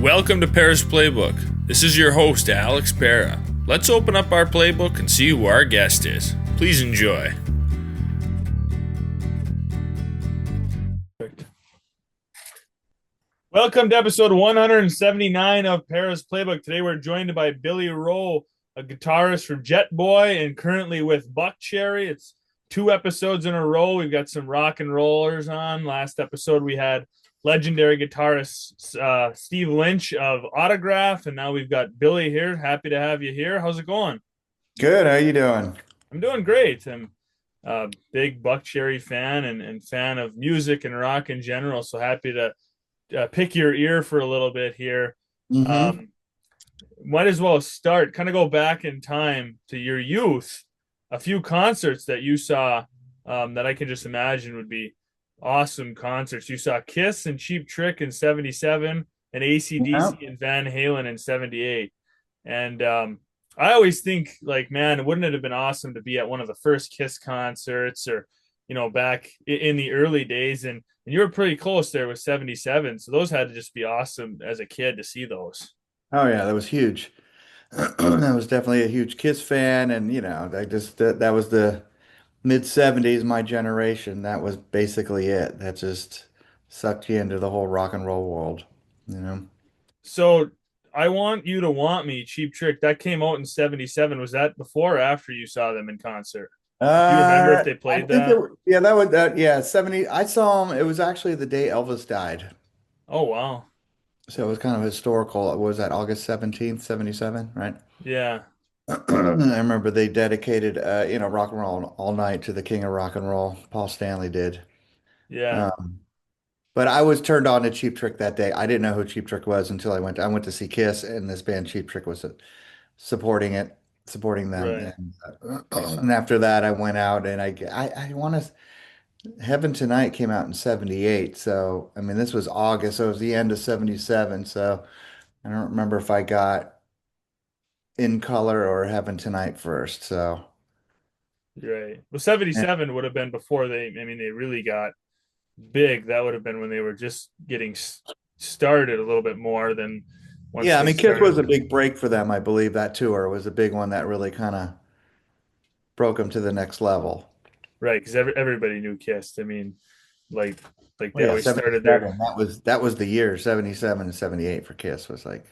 Welcome to Pera's Playbook. This is your host, Alex Pera. Let's open up our playbook and see who our guest is. Please enjoy. Welcome to episode 179 of Pera's Playbook. Today we're joined by Billy Rowe, a guitarist for Jetboy and currently with Buckcherry. It's 2 episodes in a row. We've got some rock and rollers on. Last episode we had legendary guitarist Steve Lynch of Autograph, and now we've got Billy here. Happy to have you here. How's it going? Good. How you doing? I'm doing great. I'm a big Buckcherry fan and fan of music and rock in general. So happy to pick your ear for a little bit here. Mm-hmm. Um, might as well start, kind of go back in time to your youth, a few concerts that you saw that I can just imagine would be awesome concerts. You saw Kiss and Cheap Trick in 77 and Yeah. AC/DC and Van Halen in 78. And I always think, like, man, wouldn't it have been awesome to be at one of the first Kiss concerts or, back in the early days? And you were pretty close there with 77. So those had to just be awesome as a kid to see those. Oh yeah, that was huge. That was definitely a huge Kiss fan, and that was the mid '70s, my generation. That was basically it. That just sucked you into the whole rock and roll world, you know. So I Want You to Want Me, Cheap Trick, that came out in 77. Was that before or after you saw them in concert? Do you remember if they I played think that? yeah, that would that yeah, 70. I saw him. It was actually the day Elvis died. Oh, wow. So it was kind of historical. What was that August 17th, 77, right? Yeah. I remember they dedicated, rock and roll all night to the king of rock and roll. Paul Stanley did. Yeah. Um, but I was turned on to Cheap Trick that day. I didn't know who Cheap Trick was until I went to see Kiss, and this band Cheap Trick was supporting it, supporting them. Right. And after that, I went out and I want to. Heaven Tonight came out in '78, so I mean this was August, so it was the end of '77. So I don't remember if I got In Color or Heaven Tonight first. So. Right. Well, 77 would have been before they really got big. That would have been when they were just getting started a little bit more than once Yeah, I they mean, Kiss started. was a big break for them. I believe that tour was a big one that really kind of broke them to the next level. Right. Because everybody knew Kiss. I mean, like, like Well, they yeah, always started their, 77. That was the year. 77 and 78 for Kiss was like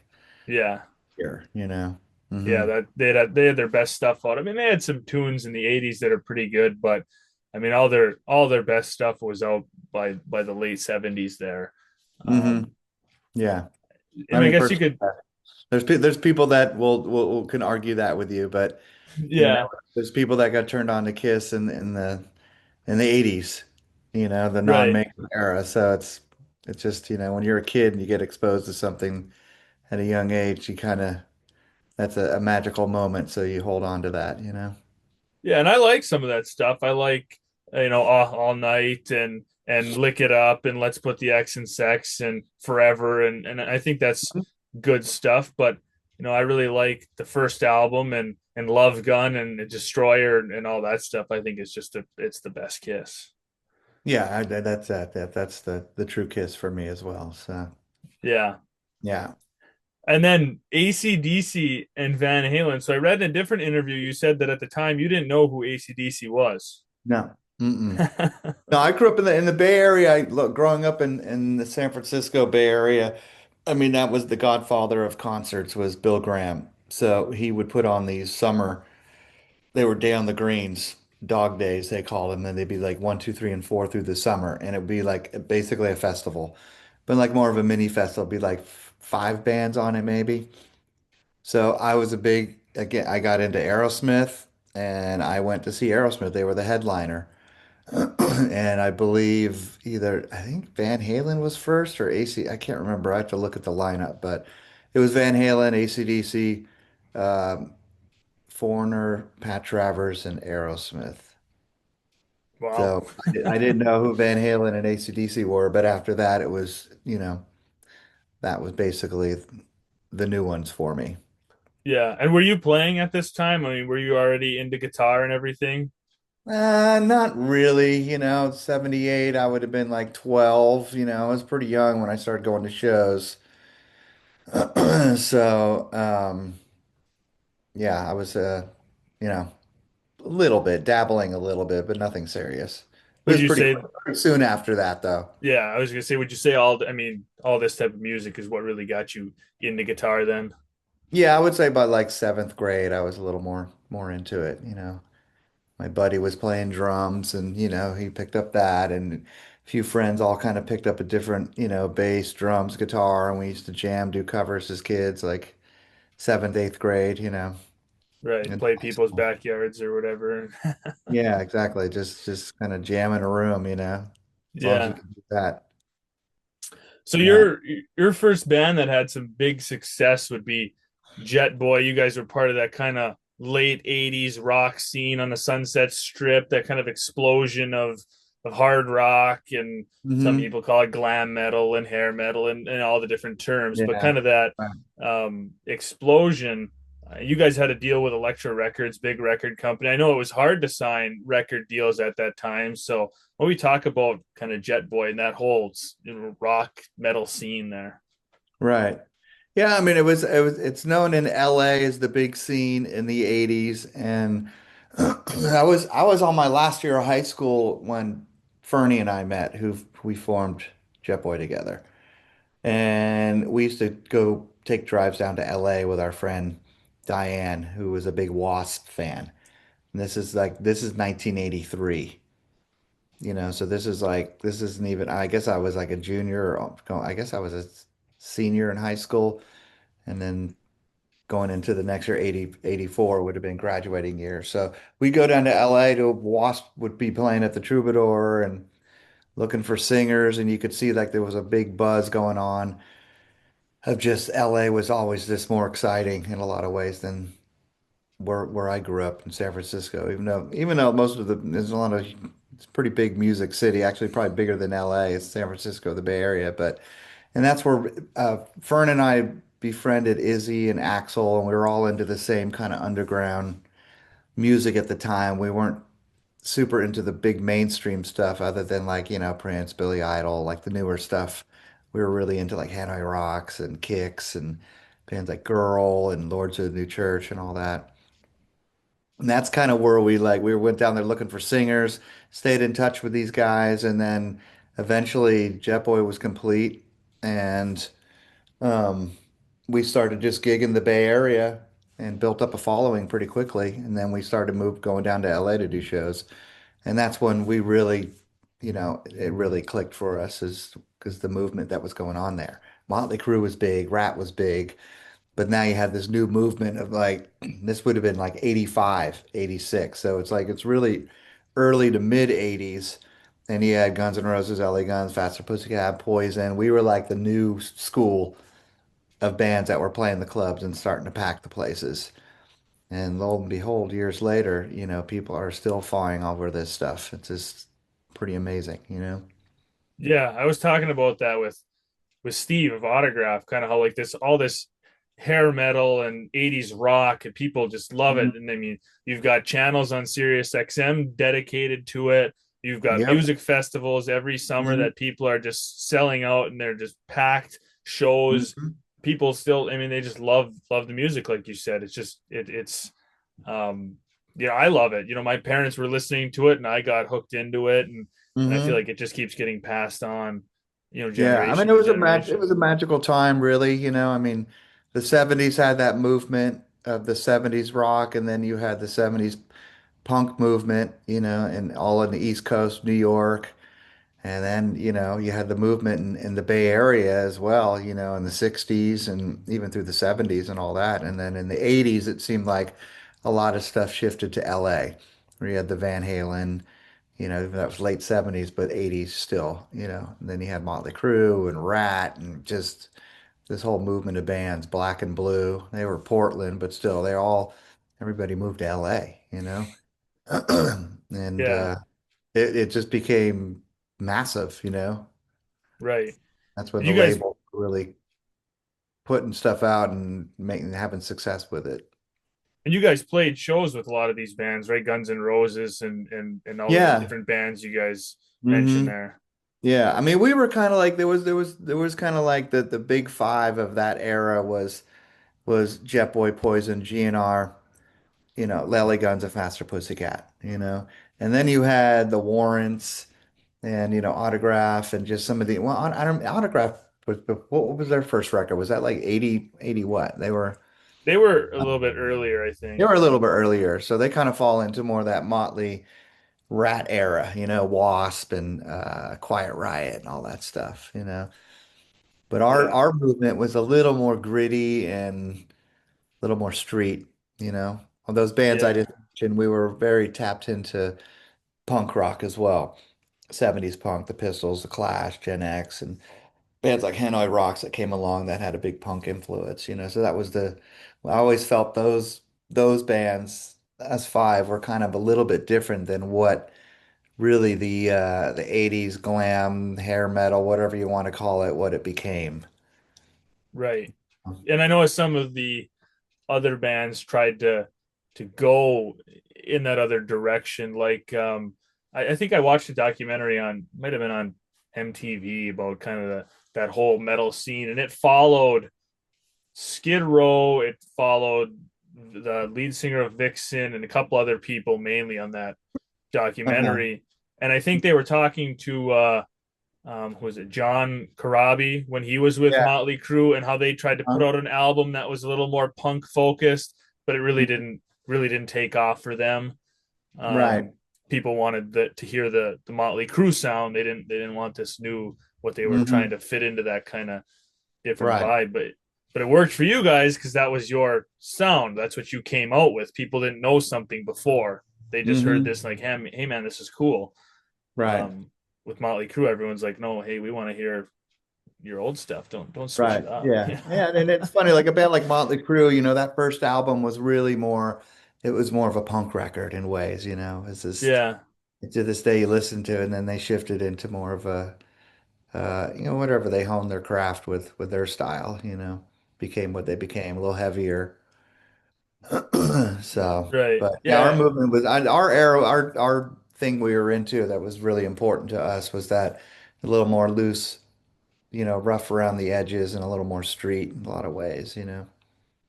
yeah. here. Yeah, that they had their best stuff out. I mean, they had some tunes in the '80s that are pretty good, but I mean, all their best stuff was out by the late '70s there. hmm Um, Yeah. I and I mean, guess you could, there's people that will can argue that with you, but you know, yeah, there's people that got turned on to Kiss in the 80s, the right. non-makeup era. So it's just, when you're a kid and you get exposed to something at a young age, you kind of that's a magical moment, so you hold on to that. Yeah, and I like some of that stuff. I like all night and lick it up and let's put the X in sex and forever and I think that's good stuff. But I really like the first album and Love Gun and Destroyer and all that stuff. I think it's the best Kiss. Yeah, that's the true Kiss for me as well. So Yeah. yeah, And then AC/DC and Van Halen. So I read in a different interview you said that at the time you didn't know who AC/DC was. no, mm-mm. No, I grew up in the Bay Area. Growing up in the San Francisco Bay Area. I mean, that was the godfather of concerts was Bill Graham. So he would put on these summer. They were day on the greens, dog days they called them, and they'd be like one, two, three, and four through the summer, and it would be like basically a festival, but like more of a mini festival. It'd be like five bands on it maybe. So I was a big again. I got into Aerosmith, and I went to see Aerosmith. They were the headliner, and I think Van Halen was first or AC. I can't remember. I have to look at the lineup, but it was Van Halen, AC/DC, um, Foreigner, Pat Travers, and Aerosmith. Wow. So I didn't know who Van Halen and AC/DC were, but after that, it was, that was basically the new ones for me. Yeah. And were you playing at this time? I mean, were you already into guitar and everything? Not really, 78, I would have been like 12, I was pretty young when I started going to shows. So, yeah, I was, you know, a little bit dabbling a little bit, but nothing serious. It Would was you say, pretty soon after that, though. yeah, I was gonna say, would you say all this type of music is what really got you into guitar then? Yeah, I would say by like seventh grade, I was a little more into it. My buddy was playing drums, and he picked up that, and a few friends all kind of picked up a different, bass, drums, guitar, and we used to jam, do covers as kids, like seventh, eighth grade, Right, in play high people's school. backyards or whatever. Yeah, exactly. Just kind of jam in a room, as long as you Yeah. can do that. So Yeah. your first band that had some big success would be Jetboy. You guys were part of that kind of late 80s rock scene on the Sunset Strip, that kind of explosion of hard rock, and some Hmm. people call it glam metal and hair metal and all the different terms, but Yeah. kind of that Right. explosion. You guys had to deal with Elektra Records, big record company. I know it was hard to sign record deals at that time. So when we talk about kind of Jet Boy and that whole rock metal scene there. Right. Yeah, I mean it's known in LA as the big scene in the 80s, and I was on my last year of high school when Fernie and I met, who we formed Jetboy together. And we used to go take drives down to LA with our friend Diane, who was a big Wasp fan. And this is 1983. So this isn't even, I guess I was like a junior, or I guess I was a senior in high school, and then going into the next year, 84 would have been graduating year. So we go down to LA to Wasp would be playing at the Troubadour and looking for singers, and you could see like there was a big buzz going on of just LA was always just more exciting in a lot of ways than where I grew up in San Francisco. Even though most of there's a lot of it's a pretty big music city, actually probably bigger than LA. It's San Francisco, the Bay Area, and that's where Fern and I befriended Izzy and Axel, and we were all into the same kind of underground music at the time. We weren't super into the big mainstream stuff other than like, Prince, Billy Idol, like the newer stuff. We were really into like Hanoi Rocks and Kicks and bands like Girl and Lords of the New Church and all that. And that's kind of where we went down there looking for singers, stayed in touch with these guys, and then eventually Jetboy was complete, and um, we started just gigging the Bay Area and built up a following pretty quickly. And then we started going down to LA to do shows. And that's when we really, it really clicked for us is because the movement that was going on there. Motley Crue was big, Rat was big, but now you have this new movement of like, this would have been like 85, 86. So it's like, it's really early to mid 80s. And you had Guns N' Roses, LA Guns, Faster Pussycat, Poison. We were like the new school of bands that were playing the clubs and starting to pack the places. And lo and behold, years later, people are still falling over this stuff. It's just pretty amazing. Yeah, I was talking about that with Steve of Autograph, kind of how like this all this hair metal and 80s rock and people just love Mhm. it. And I mean, you've got channels on Sirius XM dedicated to it. You've got Yep. music festivals every summer Hmm. that people are just selling out, and they're just packed shows. Hmm. People still, I mean, they just love the music, like you said. It's just it's um yeah, I love it. My parents were listening to it and I got hooked into it, and I feel Hmm. like it just keeps getting passed on, Yeah, I mean generation to it generation. was a magical time, really. I mean, the 70s had that movement of the 70s rock, and then you had the 70s punk movement, and all in the East Coast, New York. And then, you had the movement in the Bay Area as well, in the 60s and even through the 70s and all that. And then in the 80s, it seemed like a lot of stuff shifted to LA, where you had the Van Halen, that was late 70s, but 80s still, And then you had Motley Crue and Rat and just this whole movement of bands, Black and Blue. They were Portland, but still, everybody moved to LA. And Yeah, it just became massive. right. That's when And the you guys label really putting stuff out and having success with it. and you guys played shows with a lot of these bands, right? Guns N' Roses and all the Yeah. different bands you guys mentioned Hmm. there. Yeah, I mean, we were kind of like there was kind of like the big five of that era was Jetboy, Poison, GNR, Lely Guns, and Faster Pussycat, and then you had the Warrants and Autograph and just some of the well, I don't Autograph was what was their first record? Was that like 80 what? They were a little bit earlier, I They think. were a little bit earlier, so they kind of fall into more of that Motley Rat era, Wasp and Quiet Riot and all that stuff. But our Yeah, our movement was a little more gritty and a little more street, you know. On those bands I yeah, just mentioned, we were very tapped into punk rock as well. 70s punk, the Pistols, the Clash, Gen X, and bands like Hanoi Rocks that came along that had a big punk influence. So that was I always felt those bands as five were kind of a little bit different than what really the 80s glam, hair metal, whatever you want to call it, what it became. right. And I know some of the other bands tried to go in that other direction. Like I think I watched a documentary on might have been on MTV about kind of that whole metal scene, and it followed Skid Row. It followed the lead singer of Vixen and a couple other people mainly on that Uh-huh. documentary. And I think they were talking to who was it, John Corabi, when he was with Yeah. Motley Crue, and how they tried to put Uh-huh. out an album that was a little more punk focused, but it really didn't take off for them. Right. People wanted to hear the Motley Crue sound. They didn't want this new what they were trying Hmm. to fit into that kind of different Right. vibe. But it worked for you guys because that was your sound. That's what you came out with. People didn't know something before. They just heard Hmm. this like, hey man, this is cool. Right. Um, with Motley Crue, everyone's like, no, hey, we want to hear your old stuff. Don't switch Right. it up. Yeah. Yeah. Yeah. And it's funny, like a band like Motley Crue, that first album was really it was more of a punk record in ways, It's just Yeah. to this day you listen to it, and then they shifted into more of a whatever they honed their craft with their style, became what they became, a little heavier. So, Right. but yeah, our Yeah. movement was our era, our thing we were into that was really important to us was that a little more loose, rough around the edges and a little more street in a lot of ways.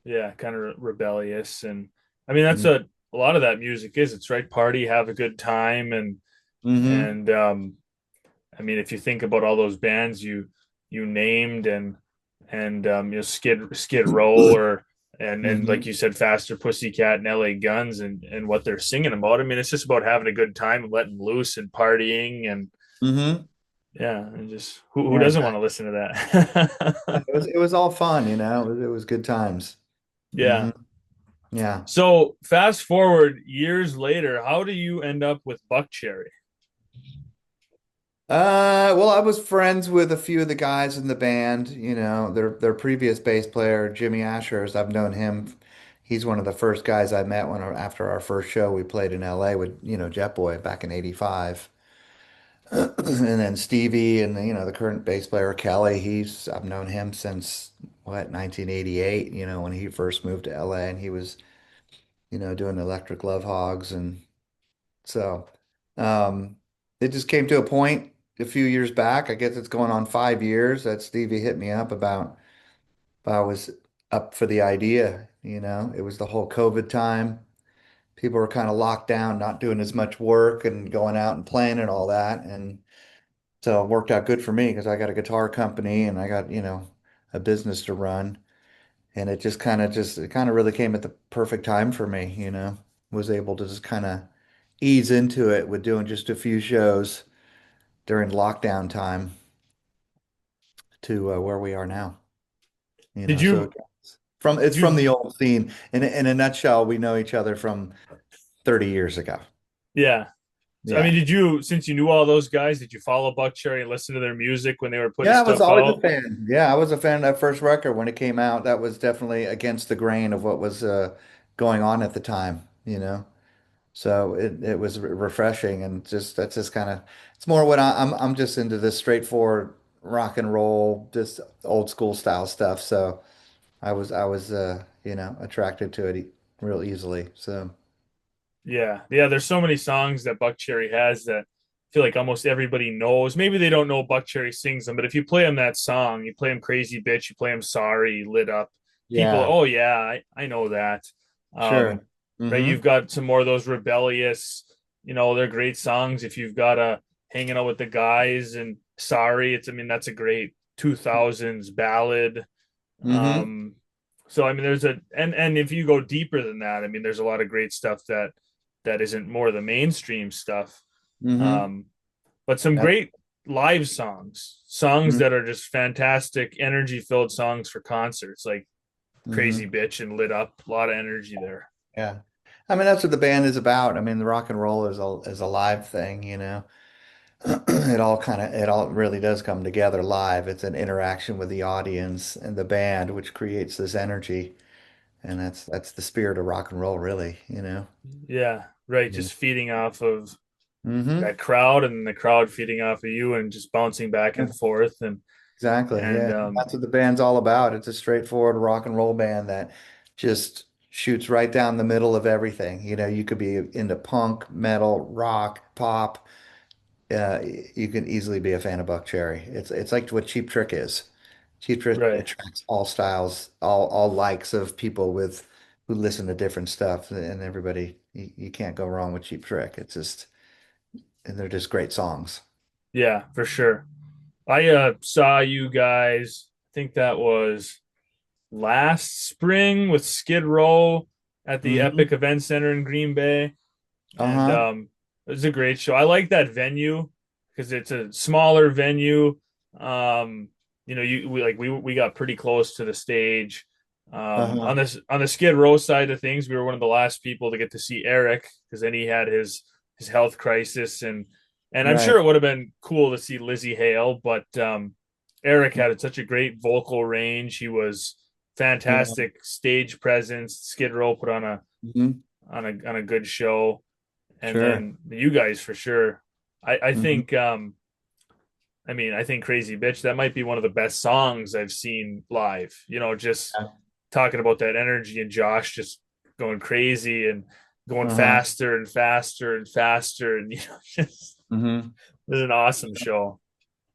Yeah. Kind of rebellious. And I mean, that's Mm. what a lot of that music is. It's right. Party, have a good time. Mm-hmm. And I mean, if you think about all those bands you named and Skid Row or and like Mm-hmm. you said, Faster Pussycat and LA Guns and what they're singing about. I mean, it's just about having a good time and letting loose and partying and Mm-hmm. yeah, and just who Yeah, doesn't want to exactly. listen to that? It was all fun. It was good times. Yeah. Hmm. Yeah. So fast forward years later, how do you end up with Buckcherry? Well, I was friends with a few of the guys in the band, their previous bass player, Jimmy Ashers. I've known him. He's one of the first guys I met after our first show we played in LA with, Jetboy back in '85. And then Stevie and the current bass player Kelly, I've known him since 1988, when he first moved to LA and he was, doing Electric Love Hogs. And so it just came to a point a few years back. I guess it's going on 5 years that Stevie hit me up about if I was up for the idea. It was the whole COVID time. People were kind of locked down, not doing as much work and going out and playing and all that. And so it worked out good for me because I got a guitar company and I got, a business to run. And it kind of really came at the perfect time for me. Was able to just kind of ease into it with doing just a few shows during lockdown time to where we are now. Did So you it's did from you the old scene. In a nutshell, we know each other from 30 years ago. yeah. So I mean, Yeah. did you since you knew all those guys, did you follow Buckcherry and listen to their music when they were putting Yeah, I was stuff always a out? fan. Yeah, I was a fan of that first record when it came out. That was definitely against the grain of what was going on at the time. So it was refreshing and just that's just kind of it's more what I'm just into this straightforward rock and roll, just old school style stuff. So I was attracted to it real easily. So Yeah. Yeah, there's so many songs that Buckcherry has that feel like almost everybody knows. Maybe they don't know Buckcherry sings them, but if you play them that song, you play them Crazy Bitch, you play them Sorry, Lit Up, people, Yeah, oh yeah, I know that. sure. Um, right, you've Mm-hmm. got some more of those rebellious, they're great songs. If you've got a Hanging Out with the Guys and Sorry, I mean, that's a great 2000s ballad. Mm-hmm. So I mean, and if you go deeper than that, I mean, there's a lot of great stuff that isn't more the mainstream stuff. Mm-hmm. Um, but some Yep. great live songs Mm-hmm. that are just fantastic, energy filled songs for concerts, like Crazy Mm-hmm. Bitch and Lit Up. A lot of energy there. Yeah. I mean, that's what the band is about. I mean, the rock and roll is a live thing, you know. It all really does come together live. It's an interaction with the audience and the band, which creates this energy. And that's the spirit of rock and roll, really, you know. Yeah, right. Yeah. Just feeding off of Mm-hmm. that crowd and the crowd feeding off of you and just bouncing back Yeah, and forth exactly. and Yeah. That's what the band's all about. It's a straightforward rock and roll band that just shoots right down the middle of everything. You know, you could be into punk, metal, rock, pop. You can easily be a fan of Buckcherry. It's like what Cheap Trick is. Cheap Trick right. attracts all styles, all likes of people with who listen to different stuff, and everybody. You can't go wrong with Cheap Trick. And they're just great songs. Yeah, for sure. I saw you guys, I think that was last spring with Skid Row at the Hmm. Epic Event Center in Green Bay. And Uh-huh. it was a great show. I like that venue because it's a smaller venue. Um, we got pretty close to the stage. Uh-huh. On the Skid Row side of things, we were one of the last people to get to see Eric because then he had his health crisis and I'm sure Right. it would have been cool to see Lizzie Hale, but Eric had such a great vocal range. He was Yeah. fantastic stage presence. Skid Row put on a Hmm. on a good show, and Sure. then you guys for sure. I Hmm. think I think Crazy Bitch, that might be one of the best songs I've seen live. Just Yeah. talking about that energy and Josh just going crazy and going Uh-huh. faster and faster and faster and just Hmm. it was an awesome show.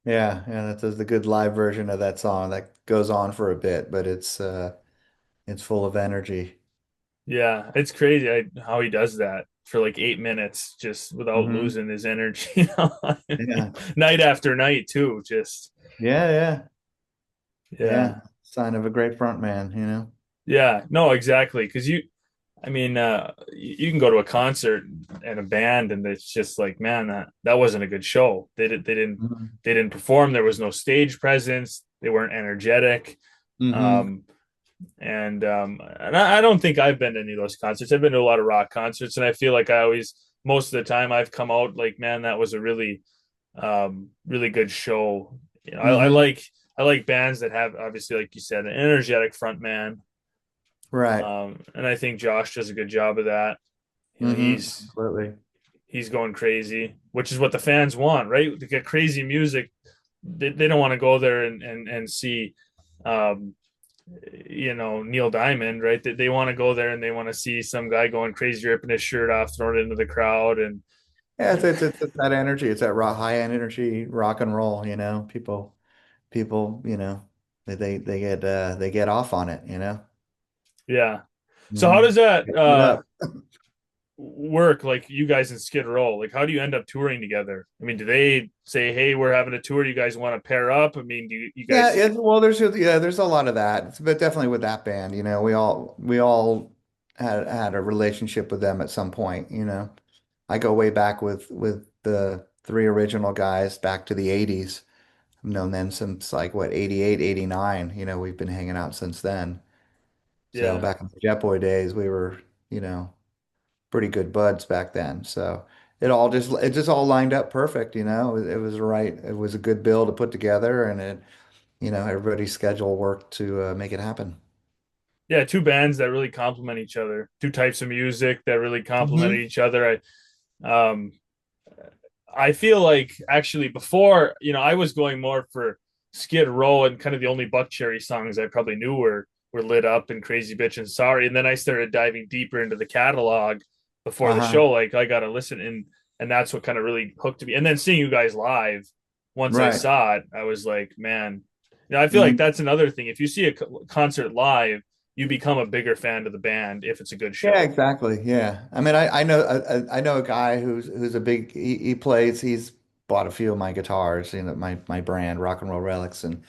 Yeah, that's the good live version of that song that goes on for a bit, but it's full of energy. Yeah, it's crazy how he does that for like 8 minutes just without Hmm. losing his energy. Yeah. Night after night too. Just Yeah, yeah. yeah, Yeah. Sign of a great front man, you know. yeah. No, exactly. Because I mean, you can go to a concert and a band, and it's just like, man, that wasn't a good show. Hmm. they didn't perform. There was no stage presence. They weren't energetic. Hmm. Um, and I don't think I've been to any of those concerts. I've been to a lot of rock concerts, and I feel like I always, most of the time, I've come out like, man, that was a really good show. Hmm. I like bands that have obviously, like you said, an energetic front man. Right. And I think Josh does a good job of that. Absolutely. He's going crazy, which is what the fans want, right? To get crazy music, they don't want to go there and see, um, Neil Diamond, right? They want to go there and they want to see some guy going crazy, ripping his shirt off, throwing it into the crowd, and Yeah, it's that energy. It's that high energy rock and roll, you know. People, you know, they get off on it, you know. yeah. So how Hmm. does that It up. work? Like you guys in Skid Row, like how do you end up touring together? I mean, do they say, "Hey, we're having a tour. You guys want to pair up?" I mean, do you Yeah, guys? well, there's a lot of that, but definitely with that band, you know, we all had a relationship with them at some point, you know. I go way back with the three original guys back to the 80s. I've known them since like what, 88, 89. You know, we've been hanging out since then. So Yeah, back in the Jetboy days, we were, you know, pretty good buds back then. So it just all lined up perfect, you know. It was right. It was a good bill to put together, and everybody's schedule worked to make it happen. yeah. Two bands that really complement each other. Two types of music that really complemented Hmm. each other. Um, I feel like actually before, I was going more for Skid Row and kind of the only Buckcherry songs I probably knew were Lit Up and Crazy Bitch and Sorry. And then I started diving deeper into the catalog before the Uh-huh. show. Like I gotta listen. And and that's what kind of really hooked me. And then seeing you guys live, once I Right. saw it, I was like, man, I feel like Mhm. that's another thing. If you see a concert live, you become a bigger fan of the band if it's a good Yeah, show. exactly. Yeah. I mean, I know a guy who's a big he plays he's bought a few of my guitars, my brand, Rock and Roll Relics, and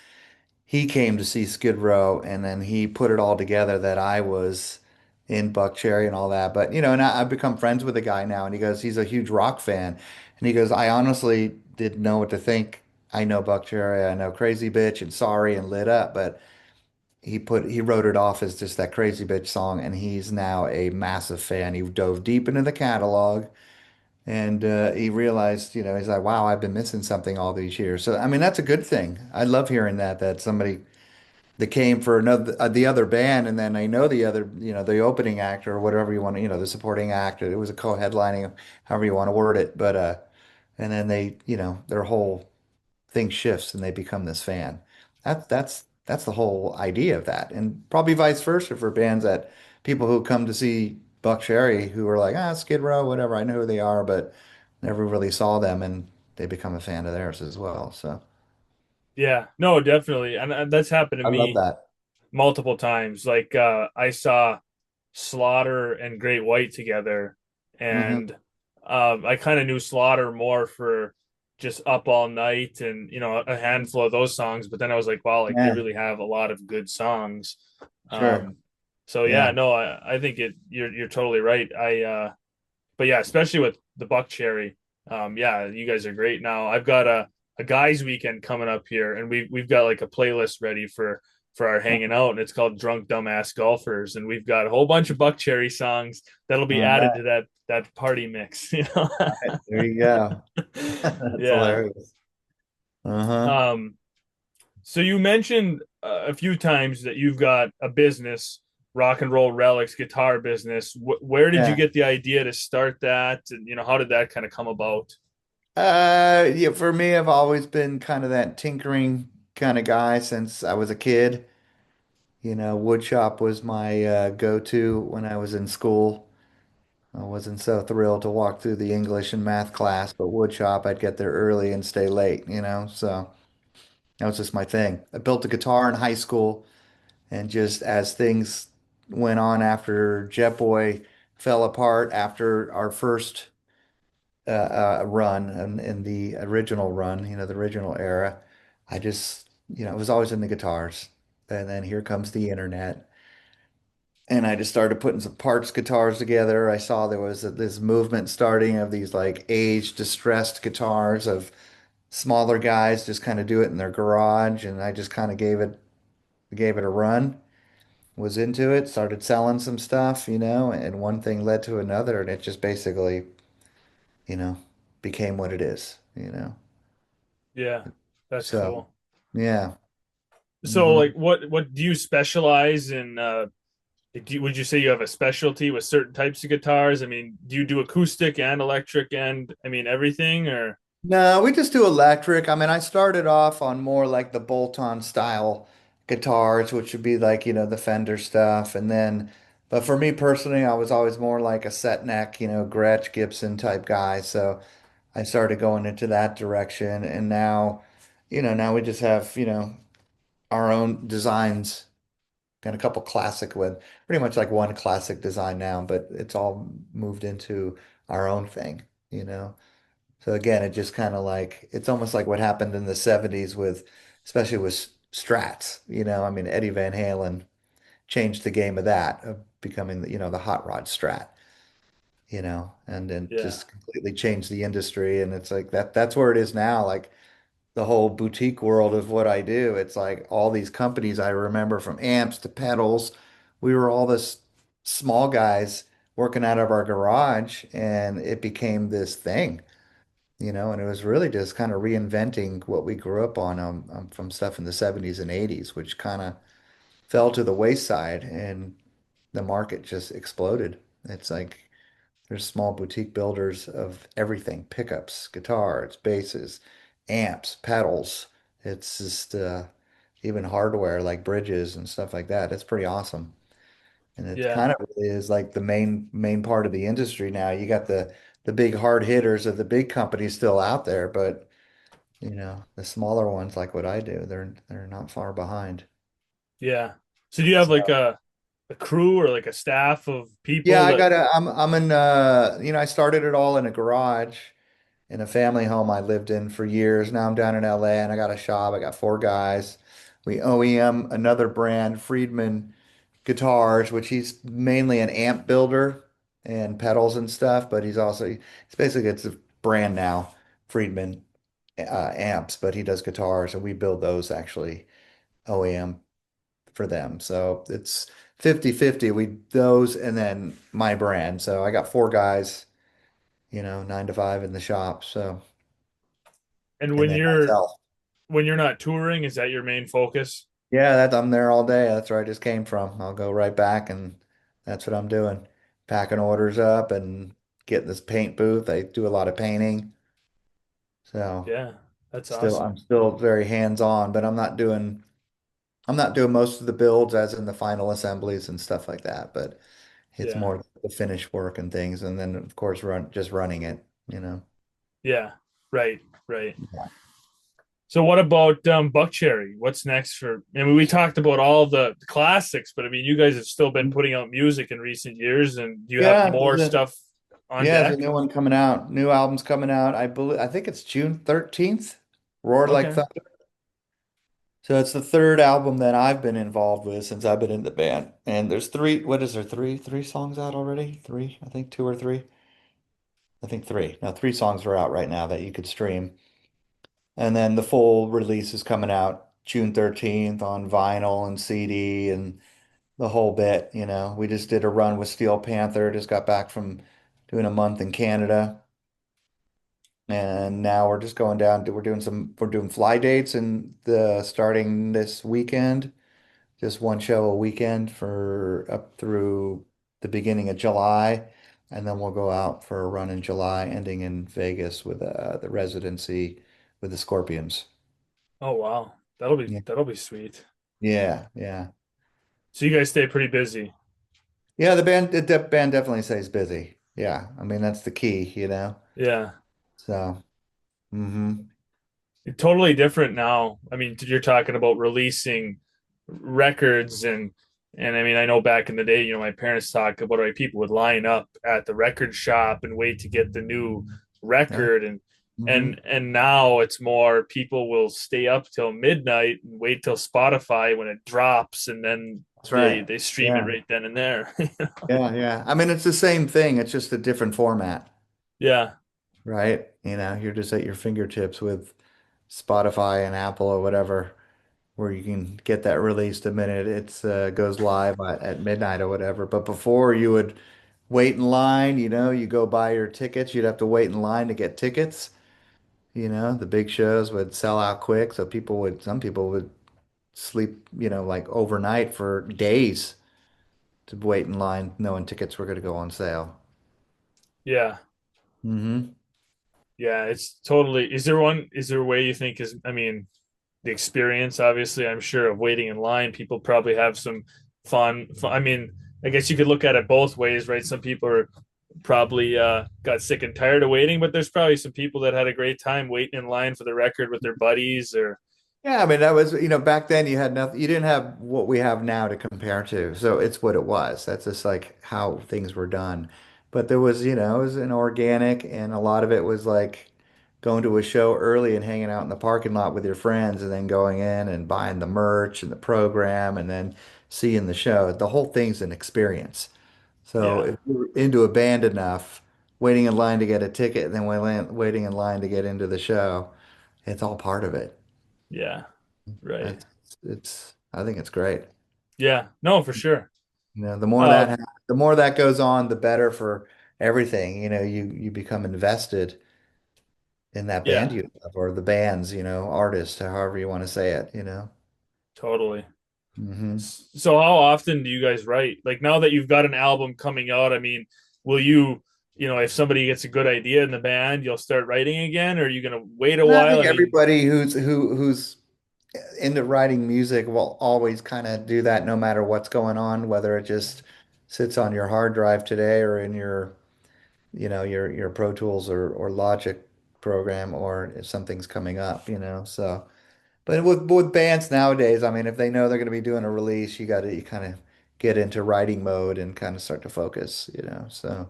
he came to see Skid Row and then he put it all together that I was in Buckcherry and all that. But and I've become friends with the guy now and he goes, he's a huge rock fan. And he goes, I honestly didn't know what to think. I know Buckcherry, I know Crazy Bitch and Sorry and Lit Up, but he wrote it off as just that Crazy Bitch song and he's now a massive fan. He dove deep into the catalog and he realized, he's like, wow, I've been missing something all these years. So I mean, that's a good thing. I love hearing that somebody that came for another the other band, and then I know the other, the opening act or whatever you want to, the supporting act. It was a co-headlining, however you want to word it, but and then they, their whole thing shifts and they become this fan. That's the whole idea of that, and probably vice versa for bands that people who come to see Buckcherry who are like, Skid Row, whatever. I know who they are, but never really saw them, and they become a fan of theirs as well. So Yeah, no, definitely. And that's happened to I love me that. multiple times. Like I saw Slaughter and Great White together, Hmm. and I kind of knew Slaughter more for just Up All Night and a handful of those songs. But then I was like, wow, like they Yeah, really have a lot of good songs. sure. Um, so yeah, Yeah. no, I think you're totally right. But yeah, especially with the Buckcherry. Yeah, you guys are great. Now I've got a guys' weekend coming up here, and we've got like a playlist ready for our hanging out, and it's called Drunk Dumbass Golfers, and we've got a whole bunch of Buckcherry songs that'll be All added right. to that party mix. There you go. That's Yeah. hilarious. Uh-huh. Um. So you mentioned a few times that you've got a business, Rock and Roll Relics guitar business. Where did you Yeah. get the idea to start that, and how did that kind of come about? Yeah, for me, I've always been kind of that tinkering kind of guy since I was a kid. Wood shop was my go-to when I was in school. I wasn't so thrilled to walk through the English and math class, but wood shop, I'd get there early and stay late. So that was just my thing. I built a guitar in high school, and just as things went on after Jetboy fell apart after our first run in the original run, the original era. I just, I was always in the guitars. And then here comes the internet. And I just started putting some parts guitars together. I saw there was this movement starting of these like aged, distressed guitars of smaller guys just kind of do it in their garage. And I just kind of gave it a run, was into it, started selling some stuff, and one thing led to another. And it just basically, you know, became what it is. Yeah, that's So, cool. yeah. So, Hmm. like, what do you specialize in? Would you say you have a specialty with certain types of guitars? I mean, do you do acoustic and electric and I mean everything or? No, we just do electric. I mean, I started off on more like the bolt-on style guitars, which would be like, the Fender stuff. But for me personally, I was always more like a set neck, Gretsch Gibson type guy. So I started going into that direction. And now we just have, our own designs. Got a couple classic with pretty much like one classic design now, but it's all moved into our own thing, you know. So again, it just kind of like it's almost like what happened in the 70s with especially with Strats, I mean Eddie Van Halen changed the game of that, of becoming the hot rod Strat, and then Yeah, just completely changed the industry and it's like that's where it is now. Like the whole boutique world of what I do. It's like all these companies I remember from amps to pedals. We were all this small guys working out of our garage, and it became this thing, and it was really just kind of reinventing what we grew up on from stuff in the 70s and 80s, which kind of fell to the wayside, and the market just exploded. It's like there's small boutique builders of everything, pickups, guitars, basses, amps, pedals. It's just even hardware like bridges and stuff like that. It's pretty awesome. And it yeah, kind of really is like the main part of the industry now. You got the big hard hitters of the big companies still out there, but the smaller ones like what I do, they're not far behind. Yeah. So do you have like a crew or like a staff of Yeah, people that I'm in I started it all in a garage in a family home I lived in for years. Now I'm down in LA and I got a shop. I got four guys. We OEM another brand, Friedman guitars, which he's mainly an amp builder and pedals and stuff, but it's basically it's a brand now, Friedman amps, but he does guitars and we build those actually OEM for them. So it's 50/50. We those and then my brand. So I got four guys, 9 to 5 in the shop. So and and then myself. when you're not touring, is that your main focus? Yeah, I'm there all day. That's where I just came from. I'll go right back and that's what I'm doing. Packing orders up and getting this paint booth. I do a lot of painting. So Yeah, that's still awesome. I'm still very hands-on, but I'm not doing most of the builds as in the final assemblies and stuff like that, but it's Yeah. more the finish work and things, and then of course running it. Yeah. Right. Right. Yeah. So what about Buckcherry? What's next for? I mean, we talked about all the classics, but I mean, you guys have still been putting out music in recent years, and you have Yeah, more stuff on there's a deck. new one coming out. New album's coming out. I think it's June 13th. Roar Like Okay. Thunder. So it's the third album that I've been involved with since I've been in the band. And there's what is there, three songs out already? Three, I think two or three. I think three. Now three songs are out right now that you could stream. And then the full release is coming out June 13th on vinyl and CD and the whole bit. We just did a run with Steel Panther, just got back from doing a month in Canada. And now we're just going down to we're doing fly dates and the starting this weekend, just one show a weekend for up through the beginning of July. And then we'll go out for a run in July, ending in Vegas with the residency with the Scorpions. Oh wow, Yeah. that'll be sweet. Yeah, yeah. So you guys stay pretty busy. Yeah, the band definitely stays busy. Yeah. I mean that's the key. Yeah. So, hmm Totally different now. I mean, you're talking about releasing records and I mean, I know back in the day, my parents talked about how people would line up at the record shop and wait to get the new Yeah. record and hmm and now it's more people will stay up till midnight and wait till Spotify when it drops and then That's right. they stream it Yeah. right then and there. Yeah, yeah. I mean, it's the same thing. It's just a different format, Yeah. right? You're just at your fingertips with Spotify and Apple or whatever, where you can get that released the minute it's goes live at midnight or whatever. But before you would wait in line, you go buy your tickets. You'd have to wait in line to get tickets. The big shows would sell out quick, so some people would sleep, like overnight for days to wait in line, knowing tickets were going to go on sale. Yeah. Hmm Yeah, it's totally. Is there a way you think is, I mean, the experience, obviously, I'm sure of waiting in line, people probably have some fun. I mean, I guess you could look at it both ways, right? Some people are probably got sick and tired of waiting, but there's probably some people that had a great time waiting in line for the record with their buddies or, Yeah, I mean that was, back then you had nothing, you didn't have what we have now to compare to. So it's what it was. That's just like how things were done. But there was, it was an organic and a lot of it was like going to a show early and hanging out in the parking lot with your friends and then going in and buying the merch and the program and then seeing the show. The whole thing's an experience. So yeah, if you're into a band enough, waiting in line to get a ticket and then waiting in line to get into the show, it's all part of it. yeah, right. That's I think it's great. Yeah, no, for sure. The Um, the more that goes on, the better for everything. You become invested in that band yeah, you love or the bands, artist, however you want to say it. totally. Hmm So how often do you guys write? Like now that you've got an album coming out, I mean, will you, if somebody gets a good idea in the band, you'll start writing again, or are you gonna wait a And I while? think I mean, everybody who's into writing music will always kind of do that no matter what's going on, whether it just sits on your hard drive today or in your your Pro Tools or Logic program, or if something's coming up, so. But with bands nowadays, I mean, if they know they're going to be doing a release, you kind of get into writing mode and kind of start to focus. So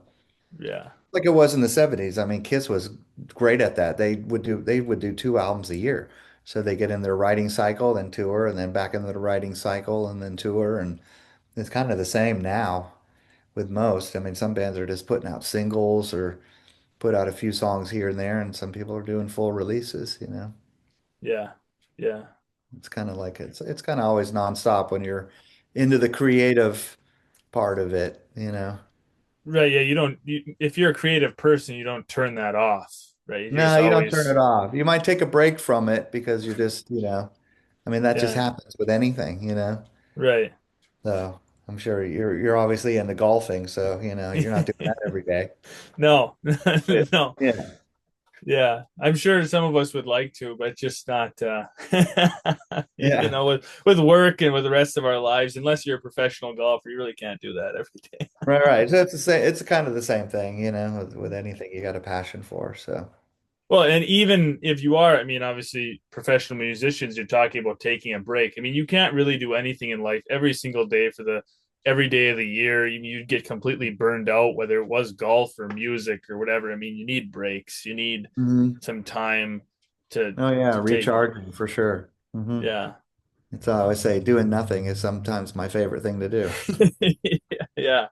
Yeah. like it was in the 70s. I mean, Kiss was great at that. They would do 2 albums a year. So they get in their writing cycle, then tour, and then back into the writing cycle, and then tour. And it's kind of the same now with most. I mean, some bands are just putting out singles or put out a few songs here and there, and some people are doing full releases. Yeah. Yeah. It's kind of like it's kind of always nonstop when you're into the creative part of it. Right. Yeah. If you're a creative person, you don't turn that off. Right. You're just No, you don't turn it always, off. You might take a break from it because you're just. I mean, that just yeah. happens with anything. Right. So I'm sure you're obviously into golfing, so you're not doing that every day. No, Yeah. no. Yeah. Yeah. I'm sure some of us would like to, but just not, Yeah. with work and with the rest of our lives, unless you're a professional golfer, you really can't do that every day. Right, right. So it's the same, it's kind of the same thing, with anything you got a passion for. So Well, and even if you are, I mean, obviously, professional musicians, you're talking about taking a break. I mean, you can't really do anything in life every single day for the every day of the year. You'd get completely burned out, whether it was golf or music or whatever. I mean, you need breaks. You need Mhm. some time to Oh yeah, to take. recharging for sure. Yeah. It's I always say doing nothing is sometimes my favorite thing to do. Yeah.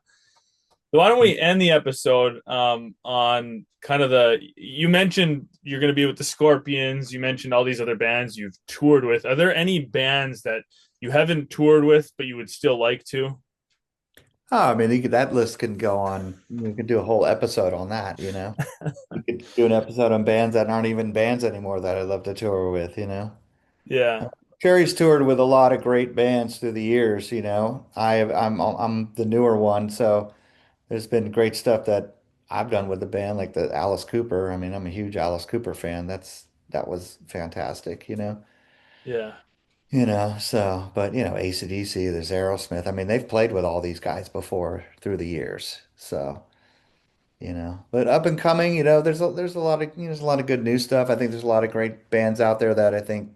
So why don't we end the episode on kind of you mentioned you're going to be with the Scorpions. You mentioned all these other bands you've toured with. Are there any bands that you haven't toured with, but you would still like to? Oh, I mean, that list can go on. We could do a whole episode on that. You could do an episode on bands that aren't even bands anymore that I'd love to tour with. Yeah. Cherry's toured with a lot of great bands through the years. I'm the newer one, so there's been great stuff that I've done with the band, like the Alice Cooper. I mean, I'm a huge Alice Cooper fan. That was fantastic. Yeah. But AC/DC, there's Aerosmith. I mean, they've played with all these guys before through the years. But up and coming, there's a lot there's a lot of good new stuff. I think there's a lot of great bands out there that I think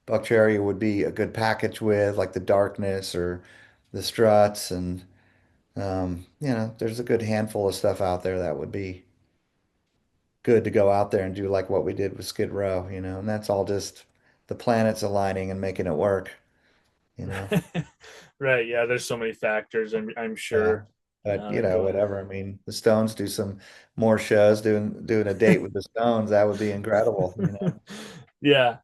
Buckcherry would be a good package with, like the Darkness or the Struts, and there's a good handful of stuff out there that would be good to go out there and do like what we did with Skid Row, and that's all just the planets aligning and making it work, you know. Right. Yeah. There's so many factors. I'm Yeah. sure. But That go. whatever. I mean, the Stones do some more shows, doing a date with the Stones. That would be incredible. Yeah.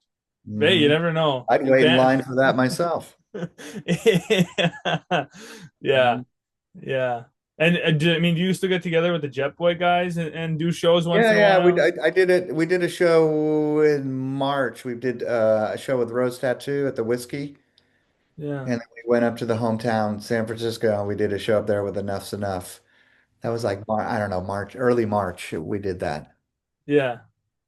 Hey, you Hmm. never know. I'd wait in line for that myself. Yeah. Mhm. Yeah. And I mean, do you still get together with the Jetboy guys and do shows once Yeah, in a yeah. while? I did it. We did a show in March. We did a show with Rose Tattoo at the Whiskey, Yeah. and then we went up to the hometown, San Francisco, and we did a show up there with Enough's Enough. That was like I don't know, March, early March. We did that. Yeah.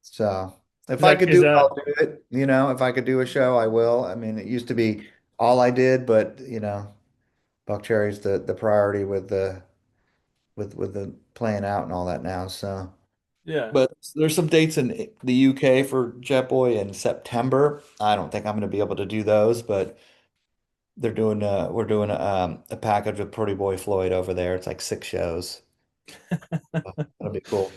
So if Is I that could is do it, that I'll do it. If I could do a show, I will. I mean, it used to be all I did, but Buckcherry's the priority with the playing out and all that now. So, yeah. but there's some dates in the UK for Jetboy in September. I don't think I'm going to be able to do those, but we're doing a package with Pretty Boy Floyd over there. It's like 6 shows. So that'll be cool.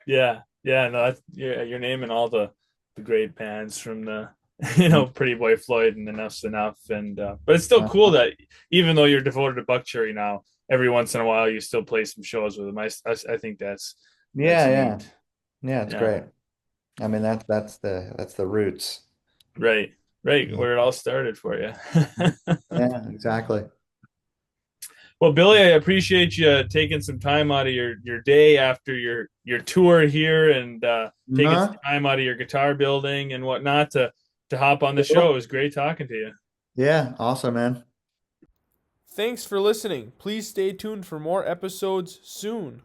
Yeah. Yeah. No, you're naming all the great bands from the Mhm. Pretty Boy Floyd and Enough's Enough, and but it's still cool that even though you're devoted to Buckcherry now, every once in a while you still play some shows with them. I think that's Yeah, yeah. neat. Yeah, it's Yeah. great. I mean that's the roots. Right. Right. Yeah. Where it all started for you. Yeah, exactly. Well, Billy, I appreciate you taking some time out of your day after your tour here and taking some Uh-huh. time out of your guitar building and whatnot to hop on the show. It Cool. was great talking to you. Yeah, awesome, man. Thanks for listening. Please stay tuned for more episodes soon.